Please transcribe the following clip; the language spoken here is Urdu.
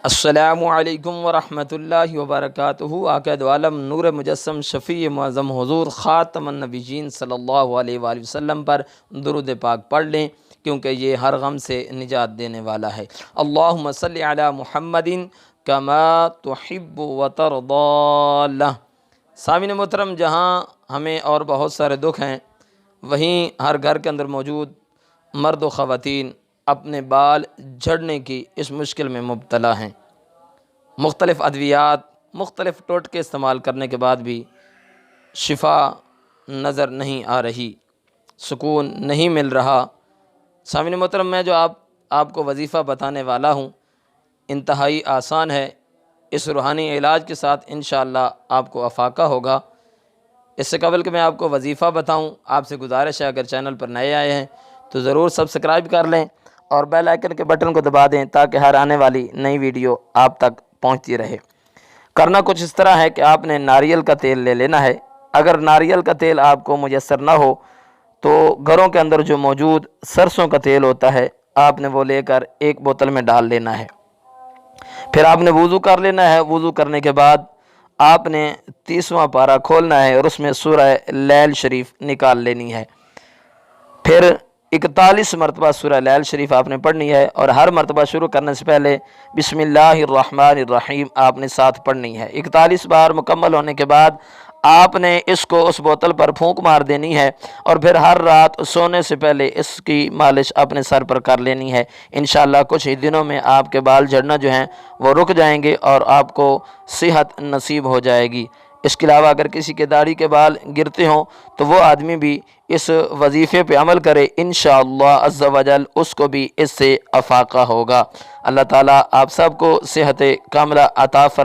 السلام علیکم ورحمۃ اللہ وبرکاتہ۔ آقا دو عالم نور مجسم شفیع معظم حضور خاتم النبیین صلی اللہ علیہ وآلہ وسلم پر درود پاک پڑھ لیں، کیونکہ یہ ہر غم سے نجات دینے والا ہے۔ اللہم صلی علی محمد کما تحب و ترضی۔ سامعین محترم، جہاں ہمیں اور بہت سارے دکھ ہیں، وہیں ہر گھر کے اندر موجود مرد و خواتین اپنے بال جھڑنے کی اس مشکل میں مبتلا ہیں۔ مختلف ادویات، مختلف ٹوٹکے استعمال کرنے کے بعد بھی شفا نظر نہیں آ رہی، سکون نہیں مل رہا۔ سامعین محترم، میں جو آپ کو وظیفہ بتانے والا ہوں انتہائی آسان ہے۔ اس روحانی علاج کے ساتھ انشاءاللہ آپ کو افاقہ ہوگا۔ اس سے قبل کہ میں آپ کو وظیفہ بتاؤں، آپ سے گزارش ہے اگر چینل پر نئے آئے ہیں تو ضرور سبسکرائب کر لیں اور بیل آئیکن کے بٹن کو دبا دیں تاکہ ہر آنے والی نئی ویڈیو آپ تک پہنچتی رہے۔ کرنا کچھ اس طرح ہے کہ آپ نے ناریل کا تیل لے لینا ہے۔ اگر ناریل کا تیل آپ کو میسر نہ ہو تو گھروں کے اندر جو موجود سرسوں کا تیل ہوتا ہے آپ نے وہ لے کر ایک بوتل میں ڈال لینا ہے۔ پھر آپ نے وضو کر لینا ہے۔ وضو کرنے کے بعد آپ نے 30واں پارہ کھولنا ہے اور اس میں سورہ لیل شریف نکال لینی ہے۔ پھر 41 مرتبہ سورہ لیل شریف آپ نے پڑھنی ہے، اور ہر مرتبہ شروع کرنے سے پہلے بسم اللہ الرحمن الرحیم آپ نے ساتھ پڑھنی ہے۔ 41 بار مکمل ہونے کے بعد آپ نے اس کو اس بوتل پر پھونک مار دینی ہے، اور پھر ہر رات سونے سے پہلے اس کی مالش اپنے سر پر کر لینی ہے۔ انشاءاللہ کچھ ہی دنوں میں آپ کے بال جھڑنا جو ہیں وہ رک جائیں گے اور آپ کو صحت نصیب ہو جائے گی۔ اس کے علاوہ اگر کسی کے داڑھی کے بال گرتے ہوں تو وہ آدمی بھی اس وظیفے پہ عمل کرے، انشاءاللہ عز و جل اس کو بھی اس سے افاقہ ہوگا۔ اللہ تعالیٰ آپ سب کو صحت کاملہ عطا فرمائے۔